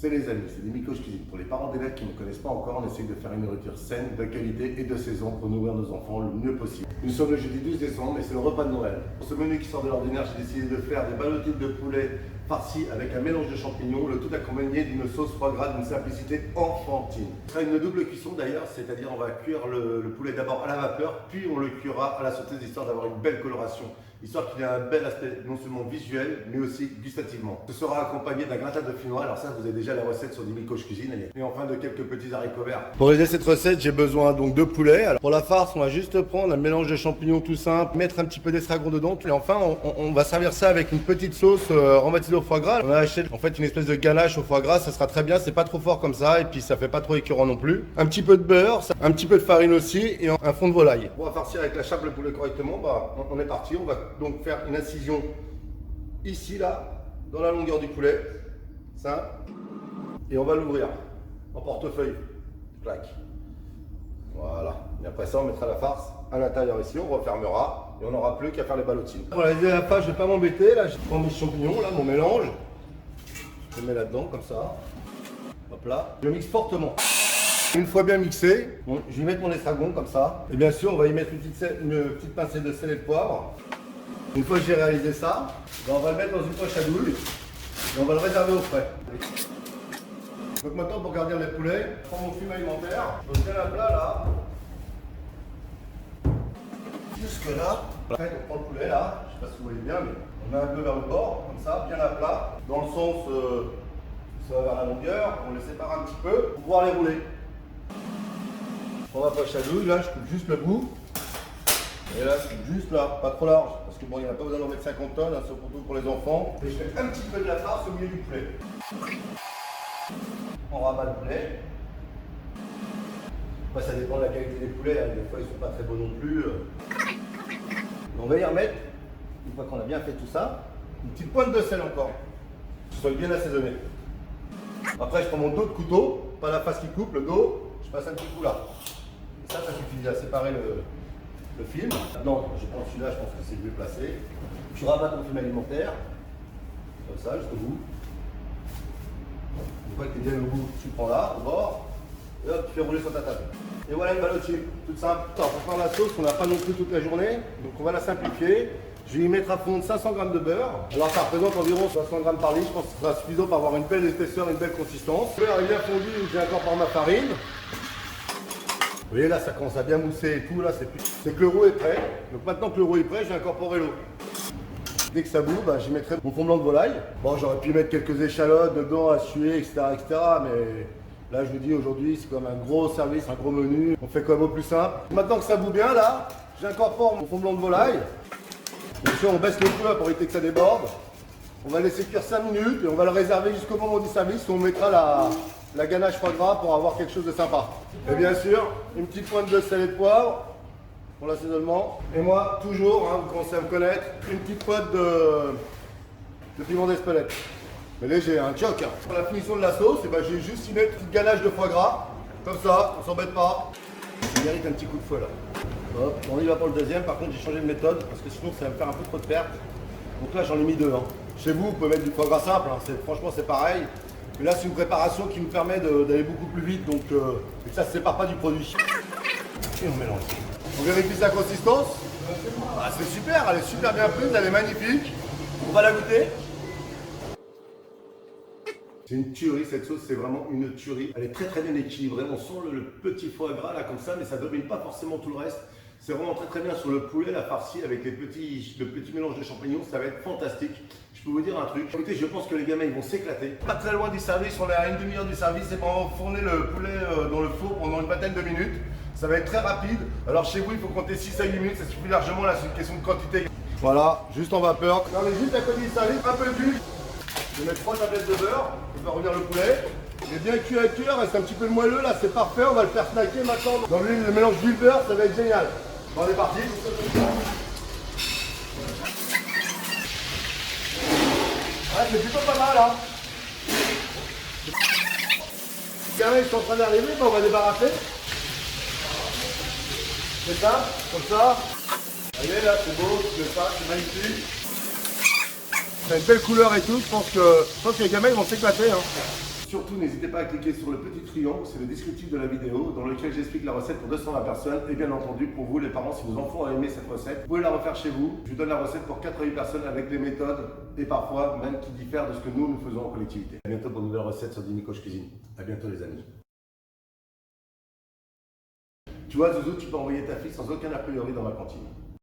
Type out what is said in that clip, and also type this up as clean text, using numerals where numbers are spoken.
C'est les amis, c'est des Mikoche Cuisine. Pour les parents d'élèves qui ne connaissent pas encore, on essaye de faire une nourriture saine, de qualité et de saison pour nourrir nos enfants le mieux possible. Nous sommes le jeudi 12 décembre et c'est le repas de Noël. Pour ce menu qui sort de l'ordinaire, j'ai décidé de faire des ballotines de poulet farcis avec un mélange de champignons, le tout accompagné d'une sauce foie gras d'une simplicité enfantine. Ce sera une double cuisson d'ailleurs, c'est-à-dire on va cuire le poulet d'abord à la vapeur, puis on le cuira à la sauteuse histoire d'avoir une belle coloration, histoire qu'il ait un bel aspect non seulement visuel mais aussi gustativement. Ce sera accompagné d'un gratin de finois, alors ça vous avez déjà la recette sur des Mikoche Cuisine, et enfin de quelques petits haricots verts. Pour réaliser cette recette, j'ai besoin donc de poulet. Alors, pour la farce, on va juste prendre un mélange de champignons tout simple, mettre un petit peu d'estragon dedans, et enfin on va servir ça avec une petite sauce renversée au foie gras. On a acheté en fait une espèce de ganache au foie gras, ça sera très bien, c'est pas trop fort comme ça, et puis ça fait pas trop écœurant non plus. Un petit peu de beurre, un petit peu de farine aussi, et un fond de volaille. On va farcir avec la chape le poulet correctement, on est parti, on va donc faire une incision ici, là, dans la longueur du poulet, ça, et on va l'ouvrir en portefeuille, clac. Voilà, et après ça on mettra la farce à l'intérieur ici, on refermera et on n'aura plus qu'à faire les ballotines. Pour la deuxième fois, je ne vais pas m'embêter, là je prends mes champignons, là mon mélange, je le mets là-dedans comme ça, hop là, je mixe fortement. Une fois bien mixé, bon, je vais y mettre mon estragon comme ça, et bien sûr on va y mettre une petite pincée de sel et de poivre. Une fois que j'ai réalisé ça, on va le mettre dans une poche à douille et on va le réserver au frais. Donc maintenant pour garder mes poulets, je prends mon fume alimentaire, je tiens la plat là, jusque là. Après on prend le poulet là, je sais pas si vous voyez bien, mais on met un peu vers le bord, comme ça, bien à plat, dans le sens, ça va vers la longueur, on les sépare un petit peu pour pouvoir les rouler. Je prends ma poche à douille, là je coupe juste le bout, et là je coupe juste là, pas trop large, parce que bon il n'y a pas besoin d'en mettre 50 tonnes, hein, surtout pour les enfants. Et je fais un petit peu de la farce au milieu du poulet. On rabat le poulet. Après, ça dépend de la qualité des poulets, hein. Des fois ils ne sont pas très beaux non plus. On va y remettre, une fois qu'on a bien fait tout ça, une petite pointe de sel encore, que ce soit bien assaisonné. Après je prends mon dos de couteau, pas la face qui coupe, le dos, je passe un petit coup là. Et ça suffit à séparer le film. Non, je prends celui-là, je pense que c'est mieux placé. Tu rabats ton film alimentaire, comme ça, jusqu'au bout. Une fois que tu es bien au bout, tu prends là, au bord, et hop, tu fais rouler sur ta table. Et voilà une ballotine, toute simple. Alors, pour faire la sauce, on n'a pas non plus toute la journée, donc on va la simplifier. Je vais y mettre à fondre 500 g de beurre. Alors ça représente environ 60 g par litre, je pense que ce sera suffisant pour avoir une belle épaisseur, une belle consistance. Le beurre est bien fondu, j'ai encore par ma farine. Vous voyez là, ça commence à bien mousser et tout, là c'est que le roux est prêt. Donc maintenant que le roux est prêt, j'ai incorporé l'eau. Dès que ça bout, j'y mettrai mon fond blanc de volaille. Bon, j'aurais pu mettre quelques échalotes dedans à suer, etc., mais là je vous dis aujourd'hui c'est comme un gros service, un gros menu. On fait comme au plus simple. Maintenant que ça bout bien là, j'incorpore mon fond blanc de volaille. Bien sûr, on baisse le feu pour éviter que ça déborde. On va laisser cuire 5 minutes et on va le réserver jusqu'au moment du service où on mettra la ganache foie gras pour avoir quelque chose de sympa. Et bien sûr, une petite pointe de sel et de poivre pour l'assaisonnement. Et moi, toujours, hein, vous commencez à me connaître, une petite pointe de piment d'Espelette. Mais léger, un choc. Hein. Pour la finition de la sauce, j'ai juste y mettre une petite ganache de foie gras. Comme ça, on s'embête pas. Ça mérite un petit coup de feu là. Hop, on y va pour le deuxième. Par contre, j'ai changé de méthode parce que sinon, ça va me faire un peu trop de pertes. Donc là, j'en ai mis deux. Hein. Chez vous, vous pouvez mettre du foie gras simple. Hein. Franchement, c'est pareil. Mais là, c'est une préparation qui nous permet d'aller beaucoup plus vite. Donc, ça ne se sépare pas du produit. Et on mélange. On vérifie sa consistance. Ah, c'est super, elle est super bien prise, elle est magnifique. On va la goûter. C'est une tuerie, cette sauce, c'est vraiment une tuerie. Elle est très bien équilibrée, on sent le petit foie gras là comme ça, mais ça ne domine pas forcément tout le reste. C'est vraiment très bien sur le poulet, la farcie avec le petit mélange de champignons, ça va être fantastique. Je peux vous dire un truc, écoutez, je pense que les gamins ils vont s'éclater. Pas très loin du service, on est à une demi-heure du service et on va fourner le poulet dans le four pendant une vingtaine de minutes. Ça va être très rapide. Alors chez vous, il faut compter 6 à 8 minutes, ça suffit largement, là c'est une question de quantité. Voilà, juste en vapeur. Non mais juste à côté du service, un peu d'huile. Je vais mettre 3 tablettes de beurre, on va revenir le poulet. Il est bien cuit à cœur, reste un petit peu moelleux là, c'est parfait, on va le faire snacker maintenant. Dans l'huile, le mélange d'huile-beurre, ça va être génial. Bon, on est parti. Ouais, c'est plutôt pas mal, hein. Les gamins, ils sont en train d'arriver, on va débarrasser. C'est ça, comme ça. Allez, là, c'est beau, c'est ça, c'est magnifique. Ça a une belle couleur et tout, je pense que les gamins, ils vont s'éclater, hein. Surtout, n'hésitez pas à cliquer sur le petit triangle, c'est le descriptif de la vidéo dans lequel j'explique la recette pour 220 personnes. Et bien entendu, pour vous les parents, si vos enfants ont aimé cette recette, vous pouvez la refaire chez vous. Je vous donne la recette pour 4 à 8 personnes avec des méthodes et parfois même qui diffèrent de ce que nous faisons en collectivité. A bientôt pour une nouvelle recette sur Dimi Coach Cuisine. A bientôt les amis. Tu vois Zouzou, tu peux envoyer ta fille sans aucun a priori dans ma cantine.